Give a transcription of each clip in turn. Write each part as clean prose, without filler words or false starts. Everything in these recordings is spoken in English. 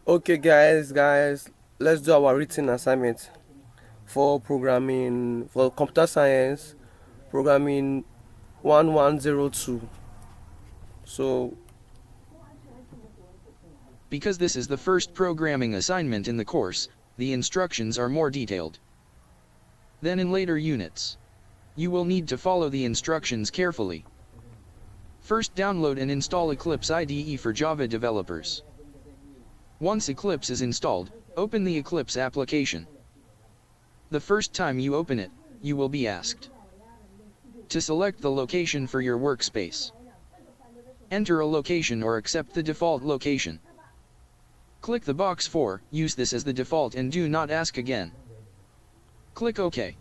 Okay, guys, let's do our written assignment for programming for computer science, programming 1102. So, Because this is the first programming assignment in the course, the instructions are more detailed than in later units. You will need to follow the instructions carefully. First, download and install Eclipse IDE for Java developers. Once Eclipse is installed, open the Eclipse application. The first time you open it, you will be asked to select the location for your workspace. Enter a location or accept the default location. Click the box for use this as the default and do not ask again. Click OK.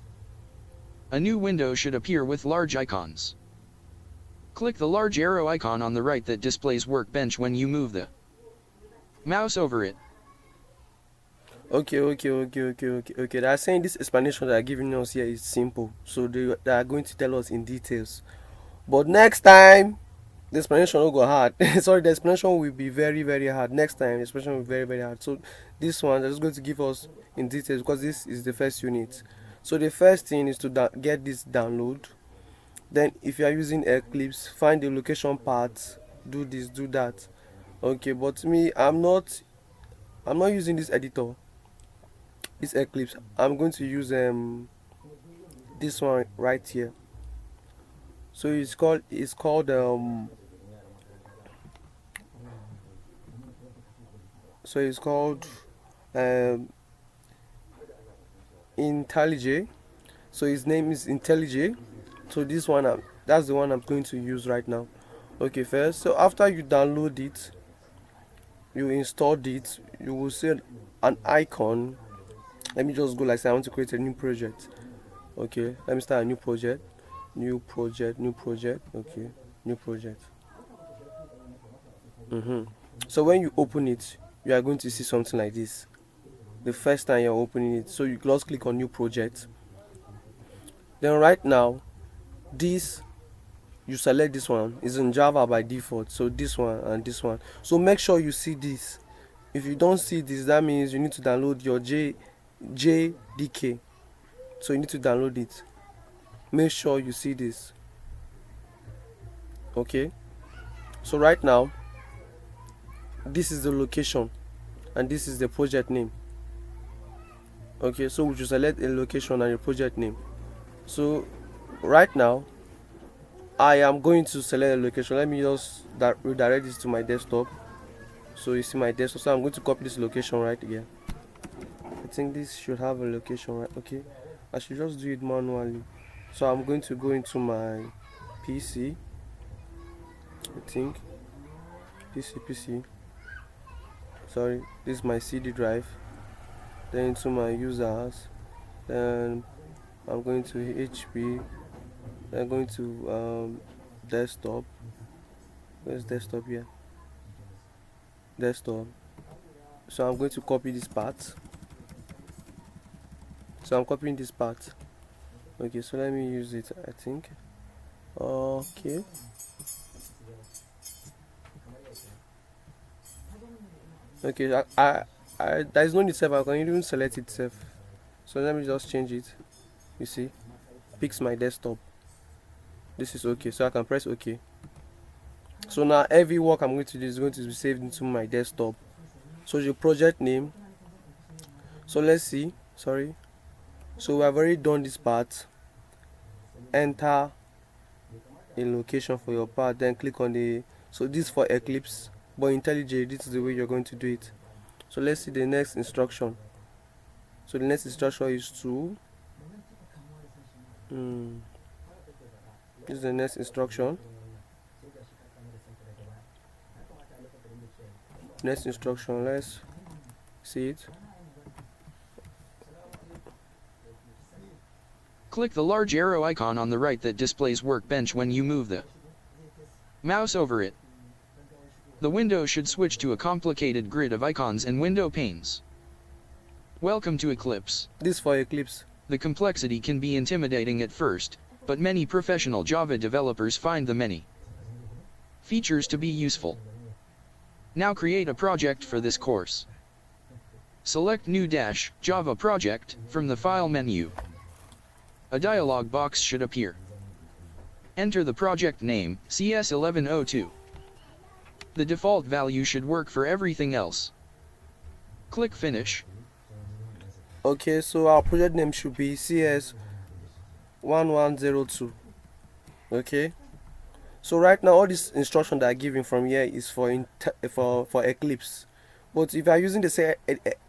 A new window should appear with large icons. Click the large arrow icon on the right that displays Workbench when you move the mouse over it. okay. They are saying this explanation they are giving us here is simple. So they are going to tell us in details. But next time, the explanation will go hard. Sorry, the explanation will be very, very hard. Next time, the explanation will be very, very hard. So this one, they're just going to give us in details because this is the first unit. So the first thing is to get this download. Then if you are using Eclipse, find the location part, do this, do that. Okay, but me, I'm not using this editor, this Eclipse. I'm going to use this one right here. So it's called um IntelliJ. So his name is IntelliJ. So this one, that's the one I'm going to use right now. Okay, first, so after you download it, you installed it, you will see an icon. Let me just go like say I want to create a new project. Okay, let me start a new project. Okay, new project. So when you open it, you are going to see something like this the first time you're opening it. So you just click on new project. Then right now, this you select this one is in Java by default, so this one and this one. So make sure you see this. If you don't see this, that means you need to download your JDK. So you need to download it. Make sure you see this. Okay, so right now, this is the location and this is the project name. Okay, so we should select a location and a project name. So right now, I am going to select a location. Let me just redirect this to my desktop. So you see my desktop. So I'm going to copy this location right here. I think this should have a location, right? Okay, I should just do it manually. So I'm going to go into my PC. I think PC. Sorry, this is my CD drive. Then into my users. Then I'm going to HP. Then going to desktop. Where's desktop here? Desktop. So I'm going to copy this part. So I'm copying this part. Okay, so let me use it. I think. Okay. Okay, there is no need to I can even select itself. So let me just change it. You see, picks my desktop. This is okay, so I can press OK. So now every work I'm going to do is going to be saved into my desktop. So the project name. So let's see. Sorry. So we have already done this part. Enter a location for your part, then click on the. So this for Eclipse, but IntelliJ, this is the way you're going to do it. So let's see the next instruction. So the next instruction is to this is the next instruction. Next instruction, let's see it. Click the large arrow icon on the right that displays Workbench when you move the mouse over it. The window should switch to a complicated grid of icons and window panes. Welcome to Eclipse. This for Eclipse. The complexity can be intimidating at first, but many professional Java developers find the many features to be useful. Now create a project for this course. Select New Java Project from the File menu. A dialog box should appear. Enter the project name, CS1102. The default value should work for everything else. Click Finish. Okay, so our project name should be CS1102. Okay, so right now all this instruction that I'm giving from here is for Eclipse, but if you are using the say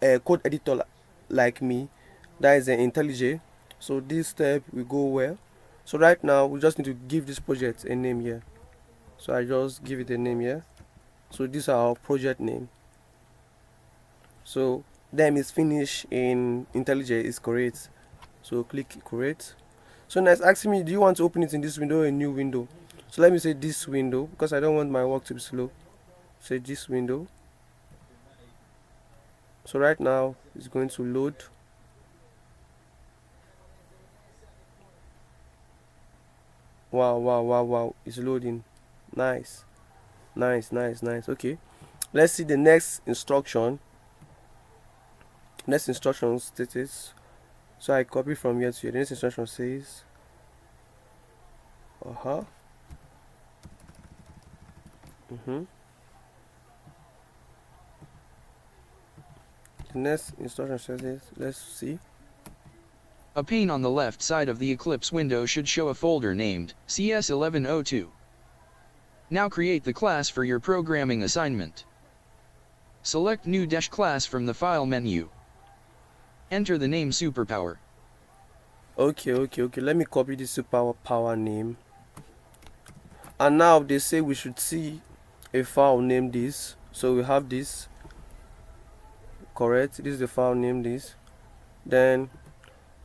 a code editor like me, that is an IntelliJ, so this step will go well. So right now we just need to give this project a name here, so I just give it a name here. So this is our project name. So them is finished in IntelliJ is correct, so click correct. So now it's asking me, do you want to open it in this window or a new window? So let me say this window because I don't want my work to be slow. Say this window. So right now it's going to load. Wow, it's loading. Nice. Okay, let's see the next instruction. Next instruction status. So I copy from here to here. The next instruction says the next instruction says this. Let's see. A pane on the left side of the Eclipse window should show a folder named CS1102. Now create the class for your programming assignment. Select New Class from the File menu. Enter the name Superpower. Okay. Let me copy this superpower name. And now they say we should see a file named this. So we have this. Correct. This is the file named this. Then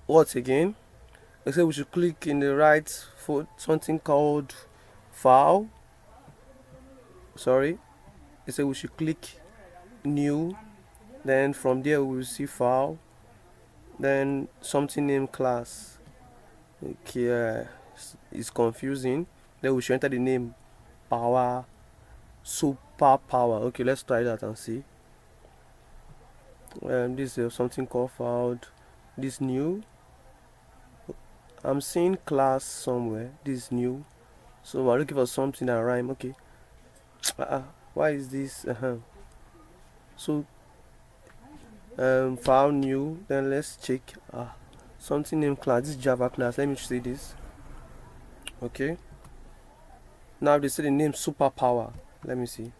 what again? They say we should click in the right for something called file. Sorry. They say we should click new. Then from there we will see file. Then something named class. Okay, it's confusing. Then we should enter the name power, superpower. Okay, let's try that and see. This is something called file. This new. I'm seeing class somewhere. This is new. So we're looking for something that rhyme. Okay. Why is this? So file new. Then let's check. Something named class. This is Java class. Let me see this. Okay. Now they say the name superpower. Let me see.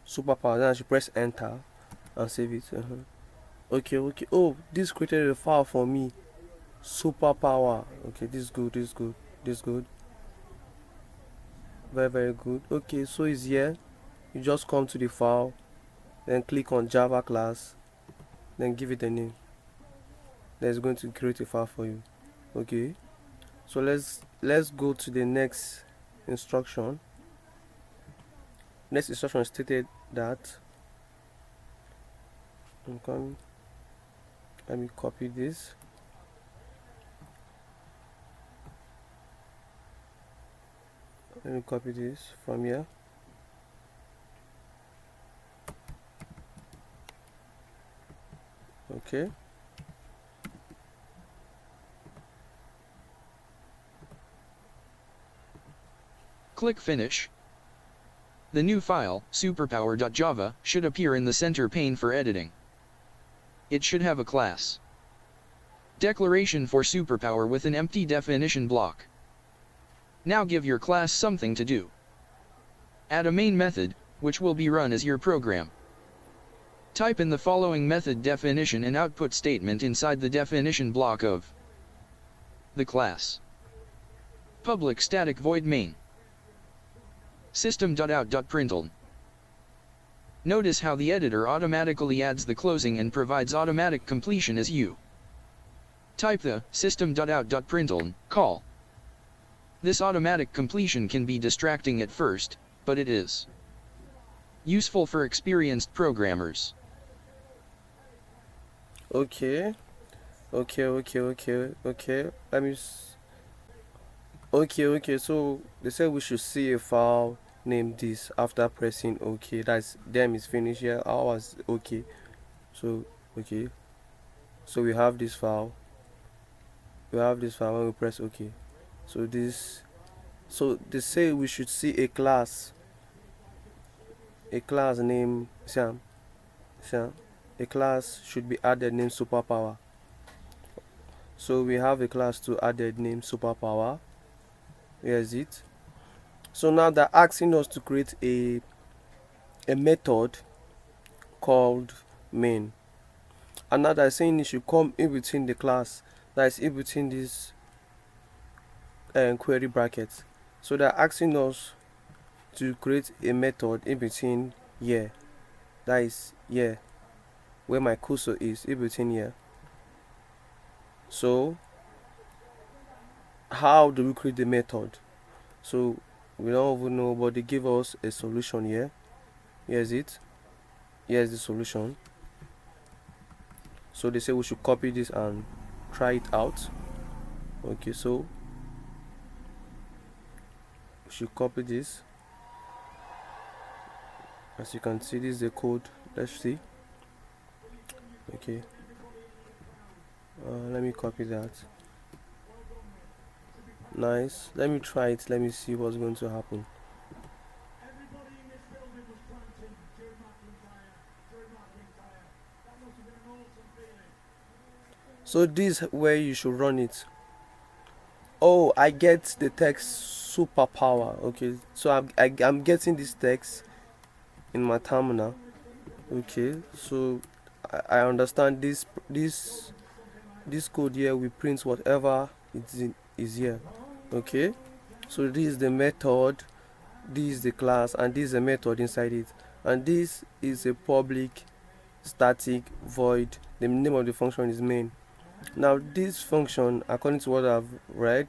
Superpower. Then I should press enter and save it. Okay. Oh, this created a file for me. Superpower. Okay, this is good. Very good. Okay, so it's here. You just come to the file, then click on Java class, then give it a name. Then it's going to create a file for you. Okay, so let's go to the next instruction. Next instruction stated that let me copy this. Let me copy this from here. Okay. Click Finish. The new file, superpower.java, should appear in the center pane for editing. It should have a class declaration for superpower with an empty definition block. Now give your class something to do. Add a main method, which will be run as your program. Type in the following method definition and output statement inside the definition block of the class. Public static void main. System.out.println. Notice how the editor automatically adds the closing and provides automatic completion as you type the system.out.println call. This automatic completion can be distracting at first, but it is useful for experienced programmers. Okay. Let me. Okay. So they said we should see a file named this after pressing OK. That's them is finished here. Ours okay. So Okay, so we have this file. When we press OK. So they say we should see a class named Sam. A class should be added named superpower. So we have a class to added named superpower. Where is it? So now they're asking us to create a method called main, and now they're saying it should come in between the class, that is in between this query brackets. So they're asking us to create a method in between here, that is here where my cursor is, in between here. So how do we create the method? So we don't even know, but they give us a solution here. Here's it. Here's the solution. So they say we should copy this and try it out. Okay, so we should copy this. As you can see, this is the code. Let's see. Okay, let me copy that. Nice. Let me try it. Let me see what's going to happen. So this is where you should run it. Oh, I get the text superpower. Okay, so I'm getting this text in my terminal. Okay, so I understand this code here. We print whatever is here. Okay, so this is the method, this is the class, and this is a method inside it, and this is a public static void. The name of the function is main. Now this function, according to what I've read,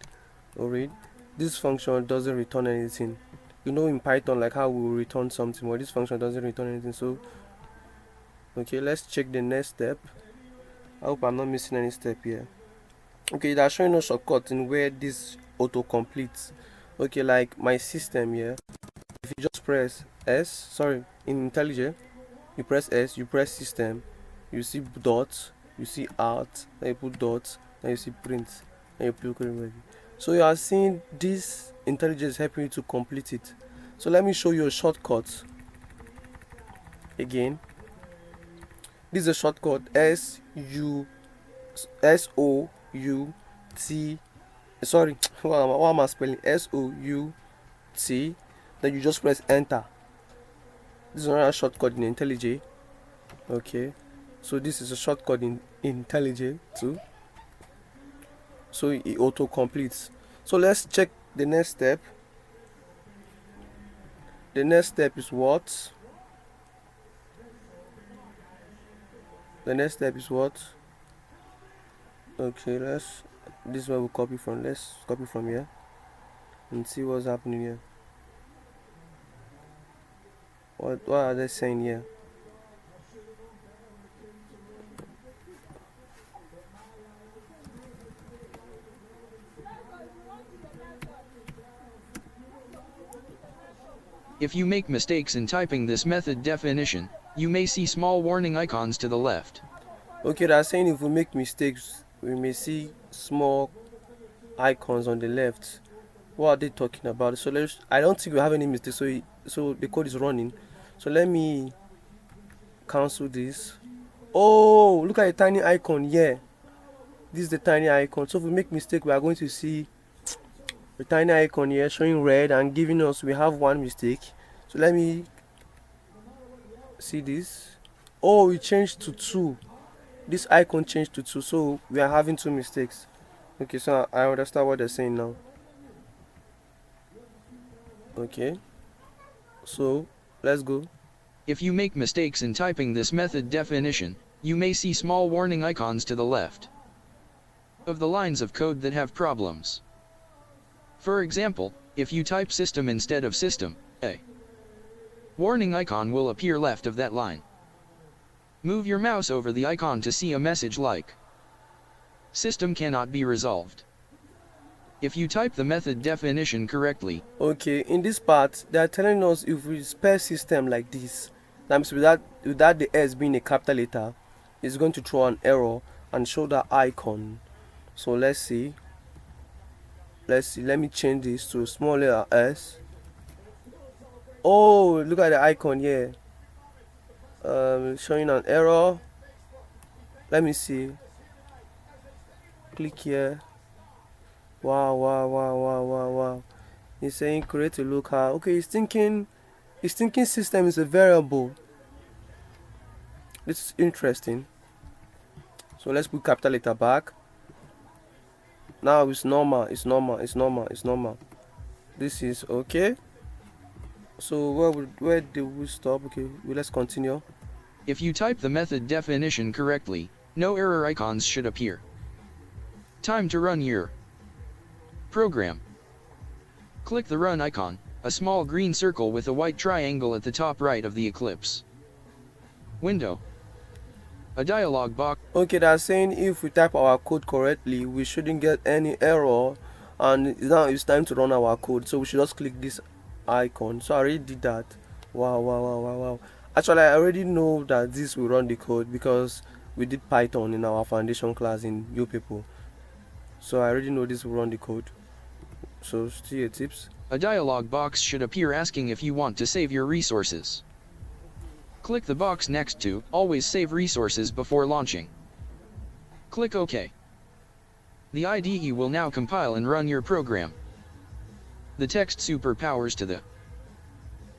this function doesn't return anything. You know, in Python, like how we return something, but this function doesn't return anything. So okay, let's check the next step. I hope I'm not missing any step here. Okay, they're showing us shortcut in where this auto completes. Okay, like my system here, if you just press S, in IntelliJ, you press S, you press system, you see dots, you see alt, then you put dots, then you see print, then you put ready. So you are seeing this IntelliJ is helping you to complete it. So let me show you a shortcut again. This is a shortcut SOUT. Sorry, what am I spelling? SOUT. Then you just press enter. This is another shortcut in IntelliJ. Okay, so this is a shortcut in IntelliJ too. So it auto completes. So let's check the next step. The next step is what? Okay, this is where we copy from. Let's copy from here and see what's happening here. What are they saying here? If you make mistakes in typing this method definition, you may see small warning icons to the left. Okay, they're saying if we make mistakes, we may see small icons on the left. What are they talking about? So I don't think we have any mistakes, so the code is running. So let me cancel this. Oh, look at the tiny icon here. This is the tiny icon. So if we make mistake, we are going to see the tiny icon here showing red and giving us we have one mistake. So let me see this. Oh, it changed to 2. This icon changed to 2, so we are having 2 mistakes. Okay, so I understand what they're saying now. Okay, so let's go. If you make mistakes in typing this method definition, you may see small warning icons to the left of the lines of code that have problems. For example, if you type system instead of system, a warning icon will appear left of that line. Move your mouse over the icon to see a message like system cannot be resolved. If you type the method definition correctly. Okay, in this part, they are telling us if we spell system like this, that means without the S being a capital letter, it's going to throw an error and show that icon. So let's see, let me change this to small letter s. Oh, look at the icon here, showing an error. Let me see, click here. Wow, wow, wow, wow, wow, wow. It's saying create a local. Okay, it's thinking system is a variable. This is interesting. So let's put capital letter back. Now it's normal, it's normal, it's normal, it's normal. This is okay. So where did we stop? Okay, well, let's continue. If you type the method definition correctly, no error icons should appear. Time to run your program. Click the run icon, a small green circle with a white triangle at the top right of the Eclipse window. A dialog box. Okay, that's saying if we type our code correctly, we shouldn't get any error, and now it's time to run our code. So we should just click this icon. So I already did that. Wow, wow, wow, wow, wow. Actually, I already know that this will run the code because we did Python in our foundation class in UoPeople. So I already know this will run the code. So still your tips. A dialog box should appear asking if you want to save your resources. Click the box next to Always Save Resources before launching. Click OK. The IDE will now compile and run your program. The text superpowers to the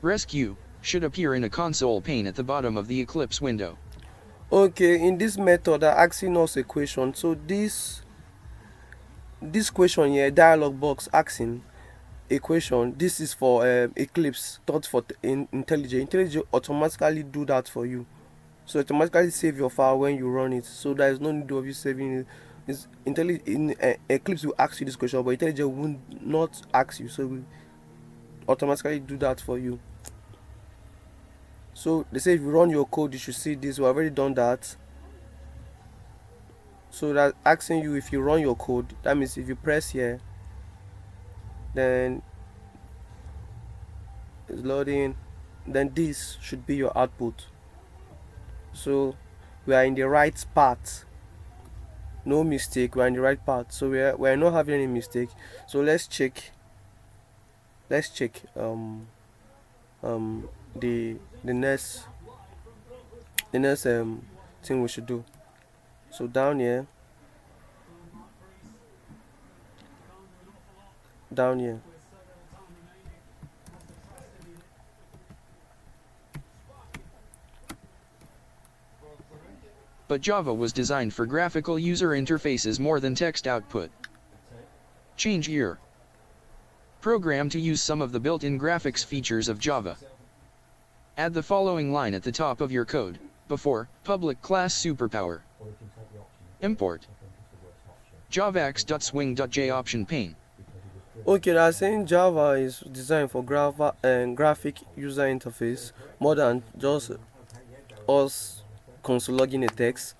rescue should appear in a console pane at the bottom of the Eclipse window. Okay, in this method they're asking us a question. So this question here, dialog box asking a question, this is for Eclipse, not for IntelliJ. IntelliJ automatically do that for you. So automatically save your file when you run it. So there is no need of you saving it. Eclipse will ask you this question, but IntelliJ will not ask you. So we automatically do that for you. So they say if you run your code, you should see this. We have already done that. So that's asking you if you run your code. That means if you press here, then it's loading, then this should be your output. So we are in the right path, no mistake, we're in the right path. So we're not having any mistake. So let's check the next thing we should do. So down here, But Java was designed for graphical user interfaces more than text output. Change your program to use some of the built-in graphics features of Java. Add the following line at the top of your code, before public class superpower. Import javax.swing.j option pane. okay, that's saying Java is designed for graphic user interface more than just us console-logging a text.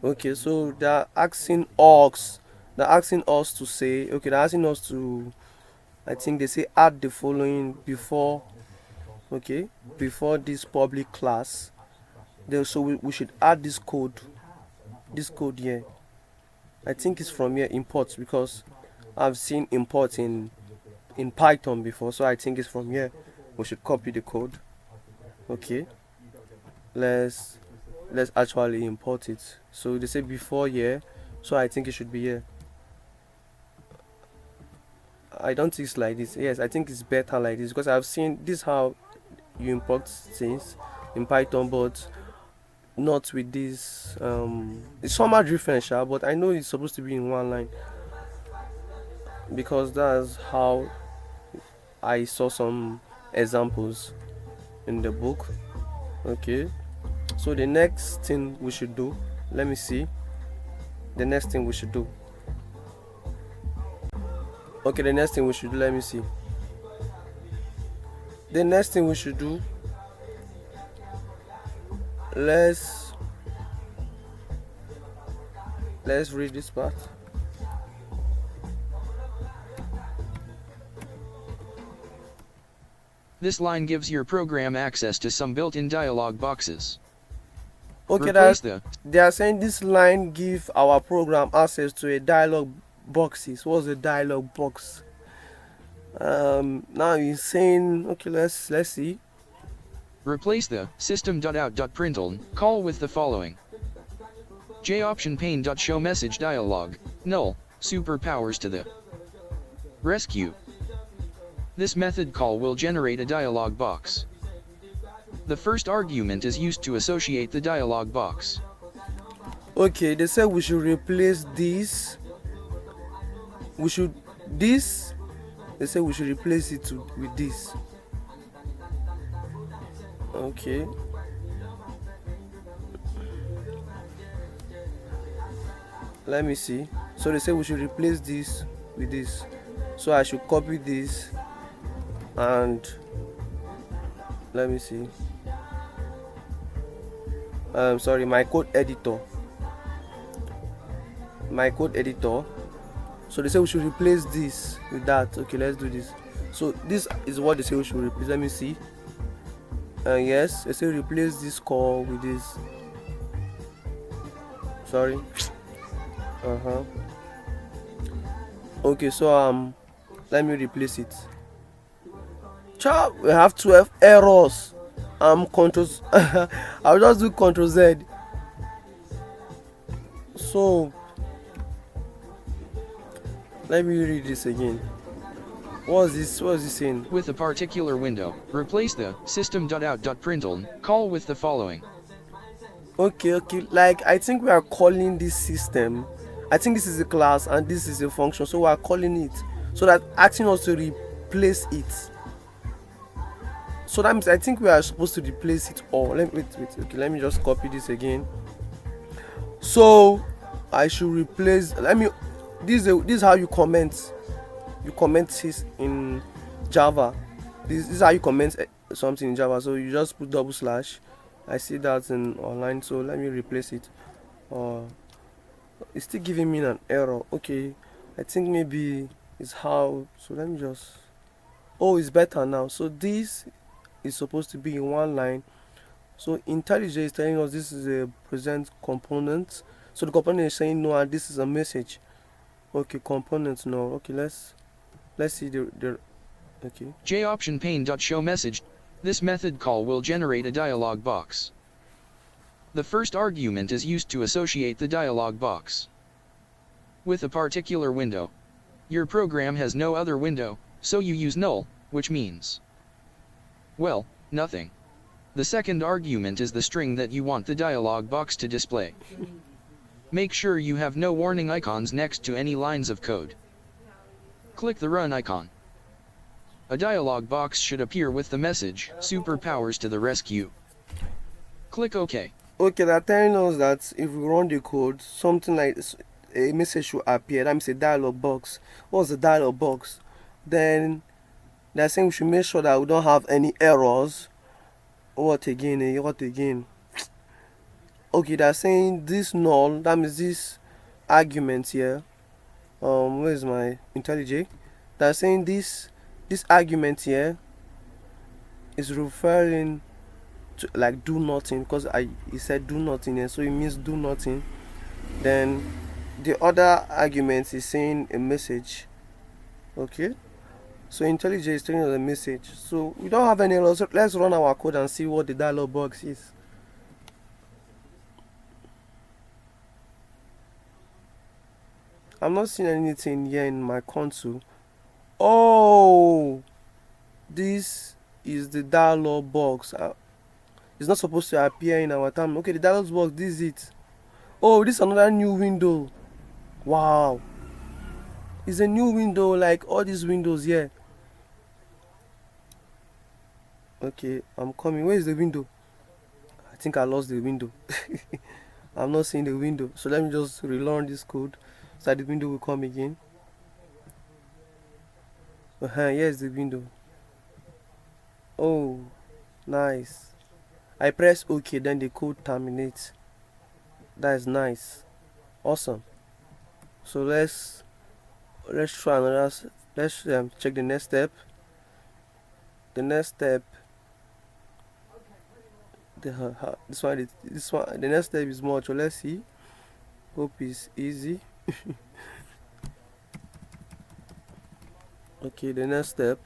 Okay, so they're asking us to say, okay, they're asking us to, I think they say add the following before, okay, before this public class. So we should add this code here. I think it's from here, import, because I've seen import in Python before, so I think it's from here. We should copy the code. Okay, let's actually import it. So they say before here, so I think it should be here. I don't think it's like this. Yes, I think it's better like this, because I've seen this how you import things in Python, but not with this. It's somehow different, but I know it's supposed to be in one line, because that's how I saw some examples in the book. Okay, so the next thing we should do, let me see the next thing we should do. Okay, the next thing we should do, let me see the next thing we should do. Let's read this part. This line gives your program access to some built-in dialog boxes. Okay, that Replace the they are saying this line give our program access to a dialog boxes. What's a dialog box? Now he's saying, okay, let's see. replace the system.out.println call with the following. J-option pane.show message dialog, null, superpowers to the rescue. This method call will generate a dialog box. The first argument is used to associate the dialog box. Okay, they said we should replace this. We should this. They said we should replace it with this. Okay. Let me see. So they say we should replace this with this. So I should copy this and let me see. Sorry, my code editor. So they say we should replace this with that. Okay, let's do this. So this is what they say we should replace. Let me see. Yes, they say replace this call with this. Sorry. Okay, so let me replace it. Chop, we have 12 errors. Control I'll just do Control Z. So let me read this again. What's this saying? With a particular window, replace the system.out.println call with the following. Okay, like I think we are calling this system. I think this is a class and this is a function, so we are calling it so that asking us to replace it. So that means I think we are supposed to replace it all. Wait. Okay, let me just copy this again. So I should replace. This is how you comment. You comment this in Java. This is how you comment something in Java. So you just put double slash. I see that in online, so let me replace it. It's still giving me an error. Okay, I think maybe it's how. So let me just. Oh, it's better now. So this is supposed to be in one line. So IntelliJ is telling us this is a present component. So the component is saying no, and this is a message. Okay, component no. Okay, let's see the okay. J-option pane.show message. This method call will generate a dialog box. The first argument is used to associate the dialog box with a particular window. Your program has no other window, so you use null, which means, well, nothing. The second argument is the string that you want the dialog box to display. Make sure you have no warning icons next to any lines of code. Click the run icon. A dialog box should appear with the message, superpowers to the rescue. Click OK. Okay, they're telling us that if we run the code, something like this, a message should appear. That means a dialog box. What's the dialog box? Then they're saying we should make sure that we don't have any errors. What again? Okay, they're saying this null, that means this argument here. Where's my IntelliJ? They're saying this argument here is referring to like do nothing, because he said do nothing here, so it means do nothing. Then the other argument is saying a message. Okay, so IntelliJ is telling us a message, so we don't have any errors. So let's run our code and see what the dialog box is. I'm not seeing anything here in my console. Oh, this is the dialog box. It's not supposed to appear in our time. Okay, the dialog box, this is it. Oh, this is another new window. Wow, it's a new window, like all these windows here. Okay, I'm coming. Where is the window? I think I lost the window. I'm not seeing the window, so let me just relearn this code so that the window will come again. Here's the window. Oh, nice. I press OK, then the code terminates. That is nice. Awesome. So let's try another. Let's check the next step. The next step this one, the next step is more. So let's see. Hope is easy. Okay, the next step.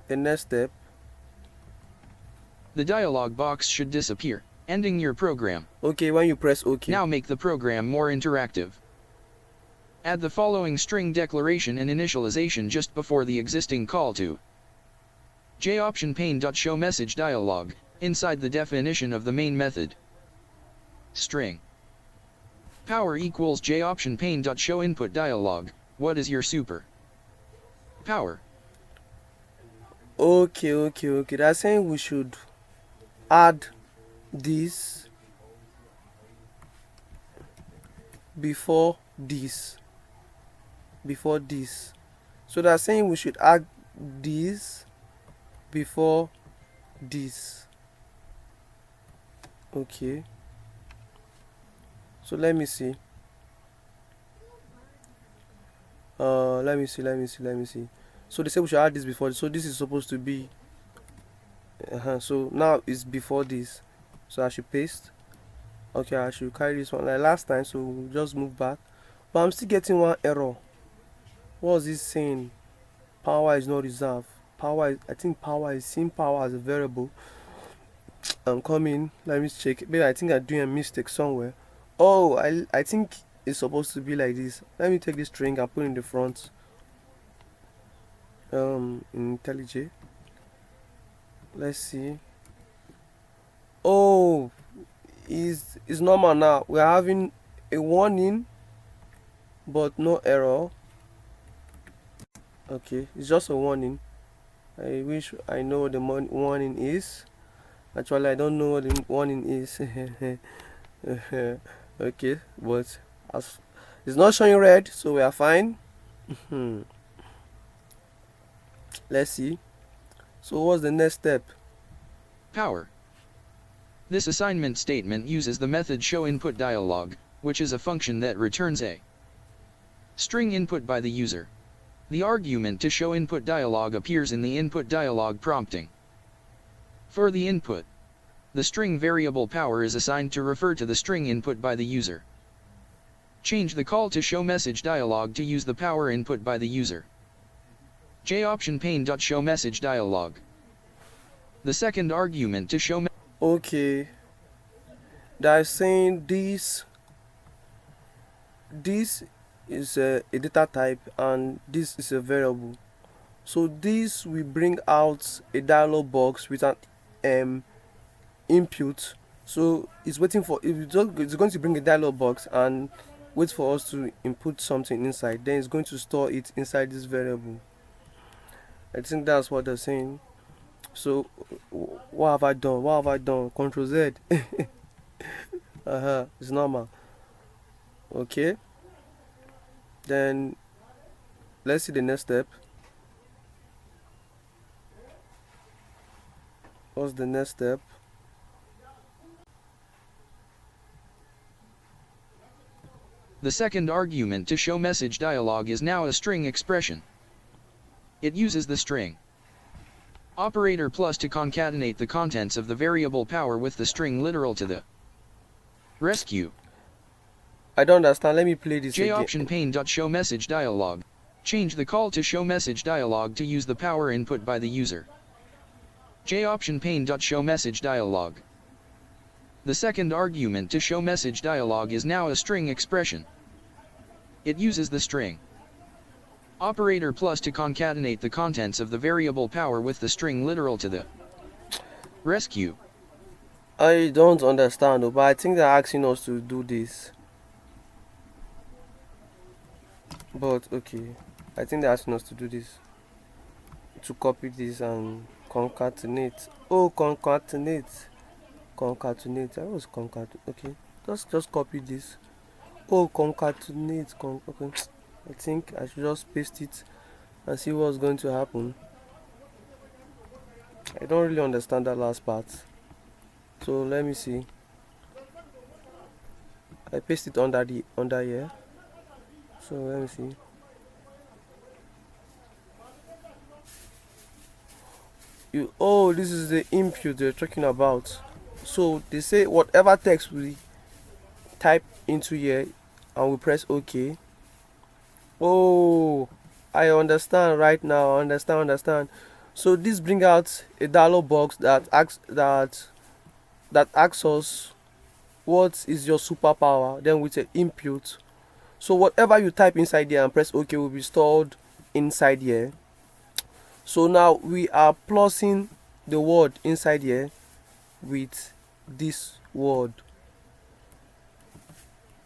The next step. The dialog box should disappear, ending your program. Okay, when you press OK. Now make the program more interactive. Add the following string declaration and initialization just before the existing call to JOptionPane.show message dialog, inside the definition of the main method. String power equals JOptionPane.show input dialog. What is your super power? Okay. That's saying we should add this before this. So that's saying we should add this before this. Okay. So let me see. Let me see. So they say we should add this before. So this is supposed to be. So now it's before this. So I should paste. Okay, I should carry this one like last time. So we'll just move back. But I'm still getting one error. What is this saying? Power is not reserved. I think power is seen power as a variable. I'm coming. Let me check. Maybe I think I'm doing a mistake somewhere. Oh, I think it's supposed to be like this. Let me take this string and put it in the front. In IntelliJ. Let's see. Oh, it's normal now. We're having a warning, but no error. Okay, it's just a warning. I wish I know what the warning is. Actually, I don't know what the warning is. Okay, but as it's not showing red, so we are fine. Let's see. So what's the next step? Power. This assignment statement uses the method showInputDialog, which is a function that returns a string input by the user. The argument to showInputDialog appears in the input dialog prompting. For the input, the string variable power is assigned to refer to the string input by the user. Change the call to showMessageDialog to use the power input by the user. JOptionPane.showMessageDialog. The second argument to show. Okay, they're saying this is a data type and this is a variable. So this will bring out a dialog box with an input. So it's waiting for it's going to bring a dialog box and wait for us to input something inside. Then it's going to store it inside this variable. I think that's what they're saying. So what have I done? Control Z. It's normal. Okay, then let's see the next step. What's the next step? The second argument to showMessageDialog is now a string expression. It uses the string operator plus to concatenate the contents of the variable power with the string literal to the rescue. I don't understand. Let me play this again. JOptionPane.showMessageDialog. Change the call to showMessageDialog to use the power input by the user. JOptionPane.showMessageDialog. The second argument to showMessageDialog is now a string expression. It uses the string operator plus to concatenate the contents of the variable power with the string literal to the rescue. I don't understand, but I think they're asking us to do this. But okay, I think they're asking us to do this. To copy this and concatenate. Oh, concatenate. I was concatenate. Okay, just copy this. Oh, concatenate. Okay, I think I should just paste it and see what's going to happen. I don't really understand that last part. So let me see. I paste it under here. So let me see. this is the input they're talking about. So they say whatever text we type into here and we press OK. Oh, I understand right now. Understand. So this brings out a dialog box that asks us what is your superpower, then with an input. So whatever you type inside here and press OK will be stored inside here. So now we are plusing the word inside here with this word.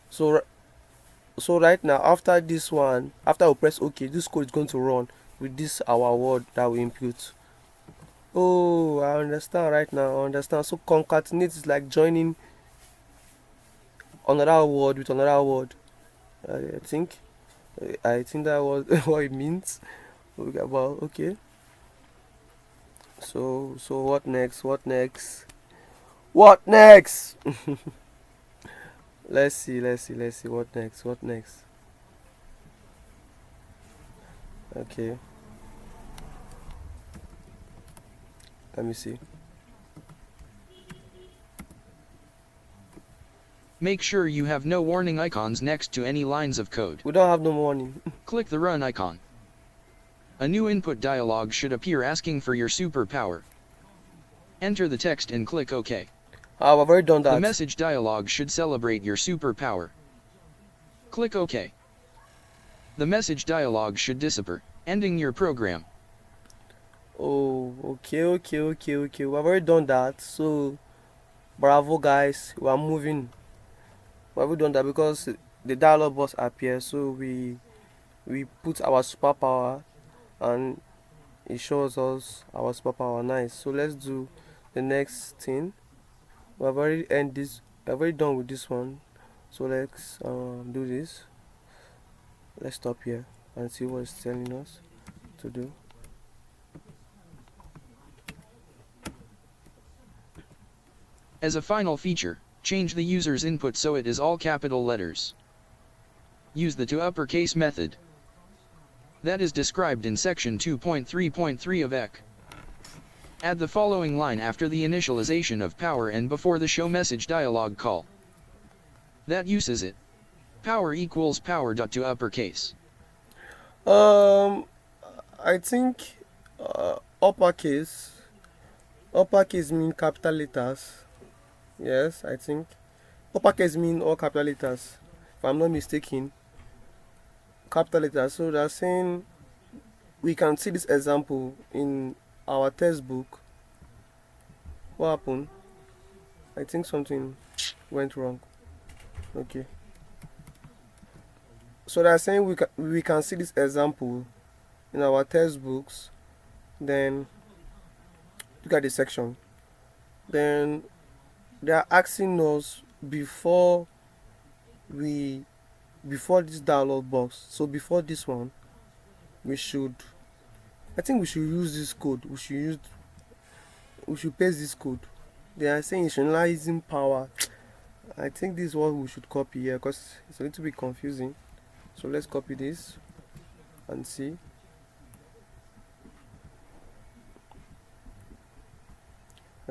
So so right now, after this one, after we press OK, this code is going to run with this our word that we input. Oh, I understand right now. I understand. So concatenate is like joining another word with another word. I think that was what it means. Okay, well, okay. So what next? What next? Let's see. What next? Okay, let me see. Make sure you have no warning icons next to any lines of code. We don't have no warning. Click the Run icon. A new input dialog should appear asking for your superpower. Enter the text and click OK. I've already done that. The message dialog should celebrate your superpower. Click OK. The message dialog should disappear, ending your program. Oh, okay. We've already done that. So, bravo, guys. We are moving. We've done that because the dialog box appears. So we put our superpower, and it shows us our superpower. Nice. So let's do the next thing. We've already done with this one. So let's do this. Let's stop here and see what it's telling us to do. As a final feature, change the user's input so it is all capital letters. Use the to uppercase method. That is described in section 2.3.3 of EC. Add the following line after the initialization of power and before the show message dialog call. That uses it. Power equals power dot to uppercase. I think uppercase mean capital letters. Yes, I think uppercase mean all capital letters. If I'm not mistaken, capital letters. So they're saying we can see this example in our textbook. What happened? I think something went wrong. Okay. So they're saying we can see this example in our textbooks. Then look at the section. Then they are asking us before this dialog box. So before this one, I think we should use this code. We should paste this code. They are saying initializing power. I think this is what we should copy here because it's a little bit confusing. So let's copy this and see.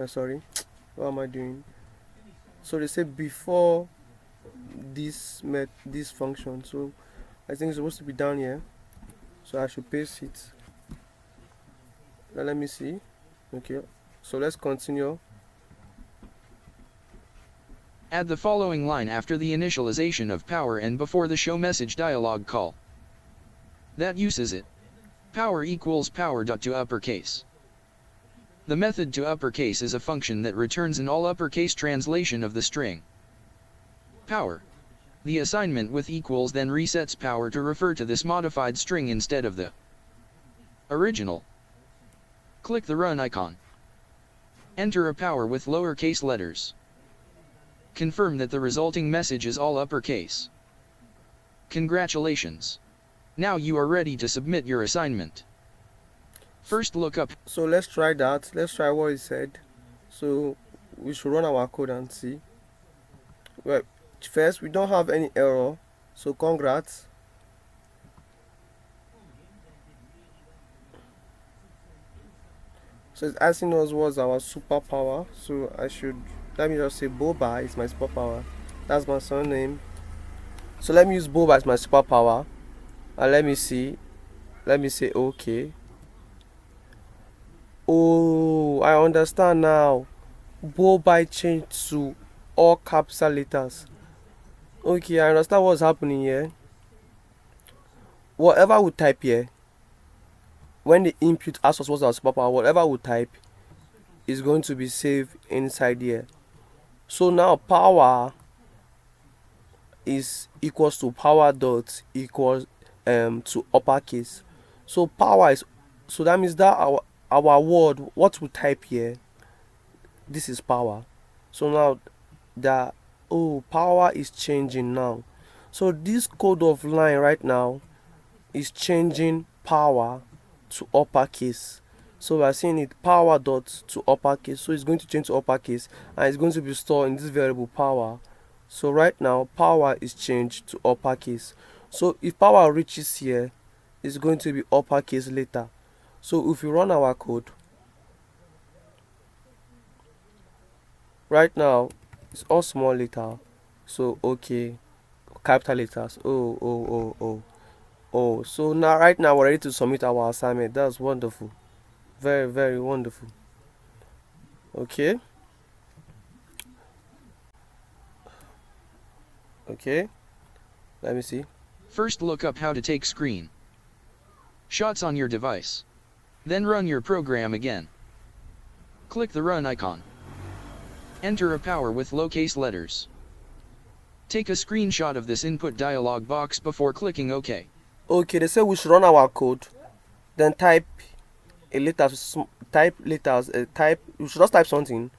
Sorry, what am I doing? So they say before this function. So I think it's supposed to be down here. So I should paste it. Now let me see. Okay, so let's continue. Add the following line after the initialization of power and before the show message dialog call. That uses it. Power equals power dot to uppercase. The method to uppercase is a function that returns an all uppercase translation of the string power. The assignment with equals then resets power to refer to this modified string instead of the original. Click the Run icon. Enter a power with lowercase letters. Confirm that the resulting message is all uppercase. Congratulations! Now you are ready to submit your assignment. First look up. So let's try that. Let's try what it said. So we should run our code and see. Well, first we don't have any error. So congrats. So So it's asking us what's our superpower. So let me just say Boba is my superpower. That's my surname. So let me use Boba as my superpower. And let me say okay. Oh, I understand now. Boba changed to all capital letters. Okay, I understand what's happening here. Whatever we type here, when the input asks us what's our superpower, whatever we type is going to be saved inside here. So now power is equals to power dot equals to uppercase. So power is, so that means that our word, what we type here, this is power. So now the, oh, power is changing now. So this code of line right now is changing power to uppercase. So we are seeing it power dot to uppercase. So it's going to change to uppercase and it's going to be stored in this variable power. So right now power is changed to uppercase. So if power reaches here, it's going to be uppercase later. So if we run our code right now, it's all small letter. So okay, capital letters. Oh, so now right now we're ready to submit our assignment. That's wonderful. Very, very wonderful. Okay. Okay. Let me see. First look up how to take screen shots on your device. Then run your program again. Click the run icon. Enter a power with lowercase letters. Take a screenshot of this input dialog box before clicking OK. Okay, they say we should run our code. Then type a letter, type letters, type, you should just type something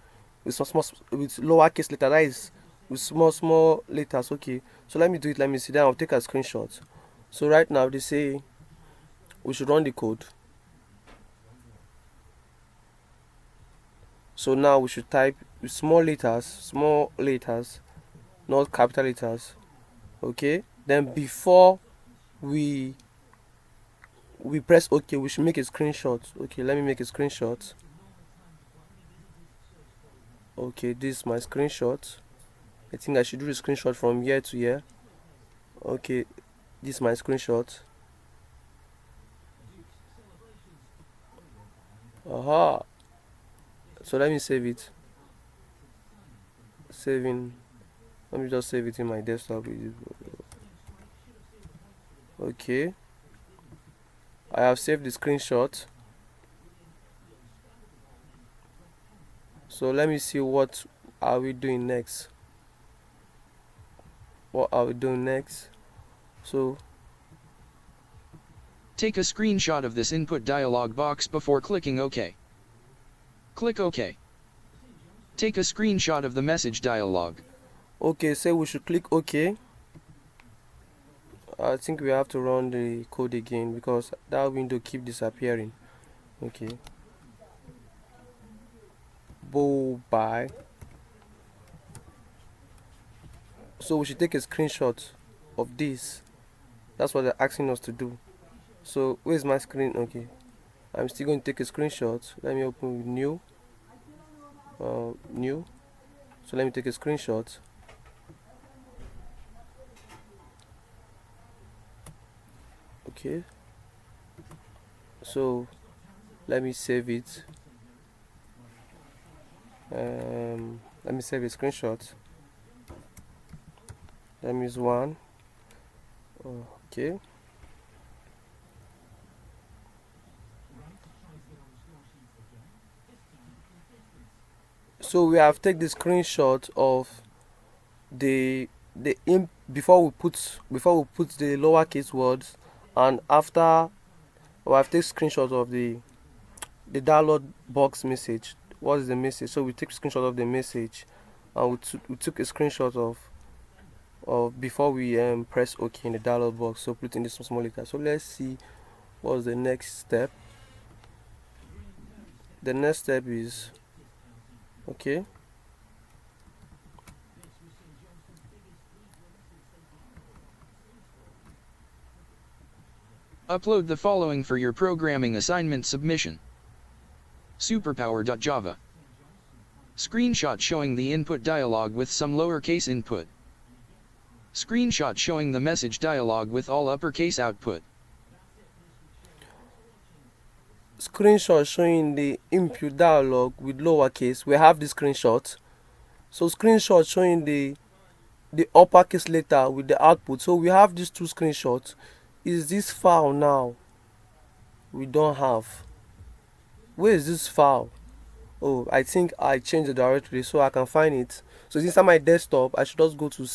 with with lowercase letter, that is with small letters. Okay, so let me do it, let me see, then I'll take a screenshot. So right now they say we should run the code. So now we should type with small letters, not capital letters. Okay, then before we press OK, we should make a screenshot. Okay, let me make a screenshot. Okay, this is my screenshot. I think I should do the screenshot from here to here. Okay, this is my screenshot. Aha. So let me save it. Let me just save it in my desktop. Okay, I have saved the screenshot. So let me see what are we doing next. So take a screenshot of this input dialog box before clicking OK. Click OK. Take a screenshot of the message dialog. okay, say we should click OK. I think we have to run the code again because that window keep disappearing. Okay, bye. So we should take a screenshot of this. That's what they're asking us to do. So where's my screen? Okay, I'm still going to take a screenshot. Let me open with new. So let me take a screenshot. Okay, so let me save it. Let me save a screenshot. Let me use one. Okay, so we have take the screenshot of the before we put the lowercase words, and after we have take screenshot of the dialog box message. What is the message? So we take screenshot of the message, and we took a screenshot of before we press OK in the dialog box. So put in this small letter. So let's see what's the next step. The next step is okay. Upload the following for your programming assignment submission. superpower.java. Screenshot showing the input dialog with some lowercase input. Screenshot showing the message dialog with all uppercase output. Screenshot showing the input dialog with lowercase. We have the screenshot. So screenshot showing the uppercase letter with the output. So we have these two screenshots. Is this file now? We don't have. Where is this file? Oh, I think I changed the directory so I can find it. So it's inside my desktop. I should just go to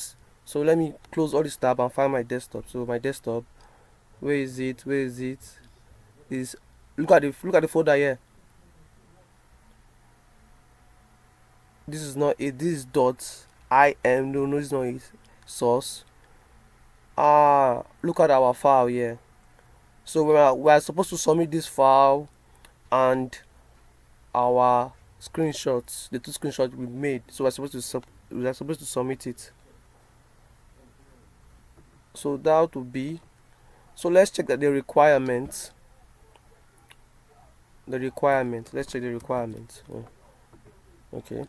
so let me close all this tab and find my desktop. So my desktop, where is it? Where is it? Is look at the folder here. This is not it. This is .im. No, it's not it. Source. Look at our file here. So we are supposed to submit this file and our screenshots, the two screenshots we made. So we are supposed to submit it. So that would be. So let's check that the requirements. Let's check the requirements. Okay.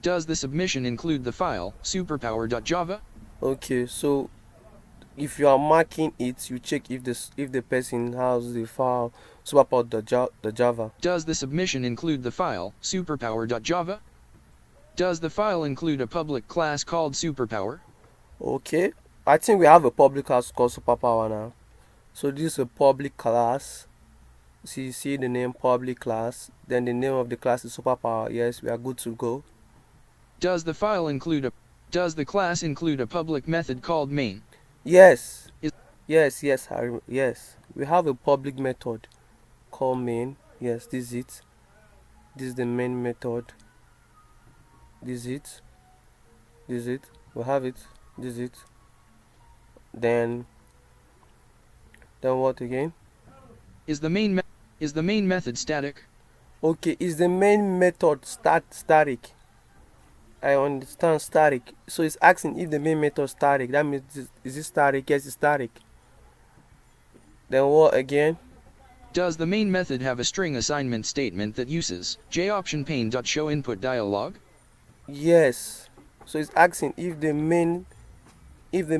Does the submission include the file superpower.java? Okay, so if you are marking it, you check if the person has the file superpower.java. Does the submission include the file superpower.java? Does the file include a public class called superpower? Okay, I think we have a public class called superpower now. So this is a public class. See the name public class, then the name of the class is superpower. Yes, we are good to go. Does the class include a public method called main? Yes. Yes. We have a public method called main. Yes, this is it. This is the main method. This is it. We have it. This is it. Then what again? Is the main method static? Okay, is the main method static? I understand static. So it's asking if the main method is static. That means is it static? Yes, it's static. Then what again? Does the main method have a string assignment statement that uses jOptionPane.show input dialog? Yes. So it's asking if the main is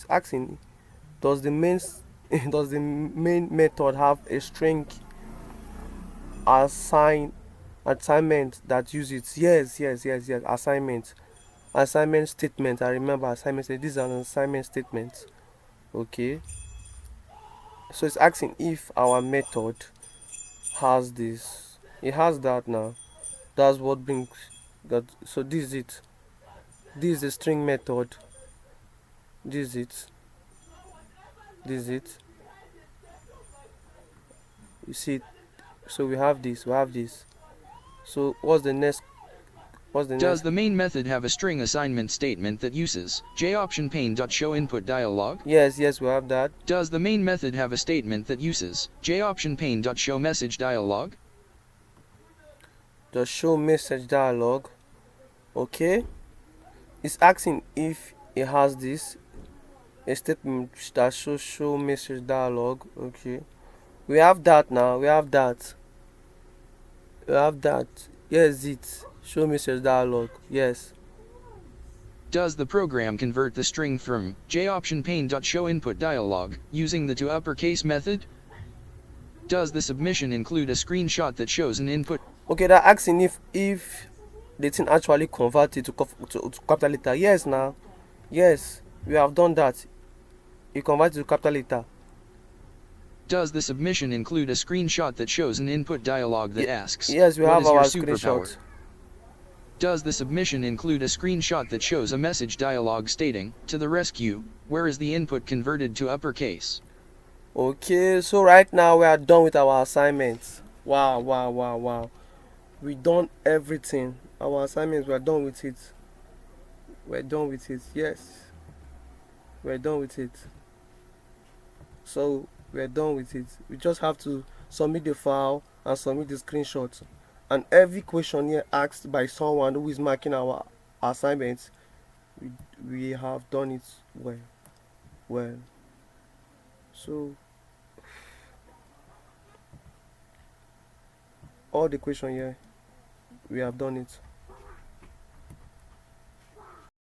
asking does the main method have a string assignment that uses yes assignment statement. I remember assignment. This is an assignment statement. Okay, so it's asking if our method has this. It has that now. That's what brings that. So this is it. This is the string method. This is it. You see, so we have this. So what's the next? Does the main method have a string assignment statement that uses jOptionPane.show input dialog? Yes, we have that. Does the main method have a statement that uses jOptionPane.show message dialog? The show message dialog. Okay. It's asking if it has this a statement that show message dialog. Okay. We have that now. Yes, it show message dialog. Yes. Does the program convert the string from jOptionPane.show input dialog using the toUpperCase method? Does the submission include a screenshot that shows an input? Okay, they're asking if the thing actually converted to capital letter. Yes, now. Yes, we have done that. It converted to capital letter. Does the submission include a screenshot that shows an input dialog that asks, yes, we what have is your our superpower? screenshot. Does the submission include a screenshot that shows a message dialog stating, to the rescue, where is the input converted to uppercase? Okay, so right now we are done with our assignments. Wow. We done everything. Our assignments, we are done with it. Yes. We're done with it. So we're done with it. We just have to submit the file and submit the screenshots. And every question here asked by someone who is marking our assignments, we have done it well. So all the question here, we have done it.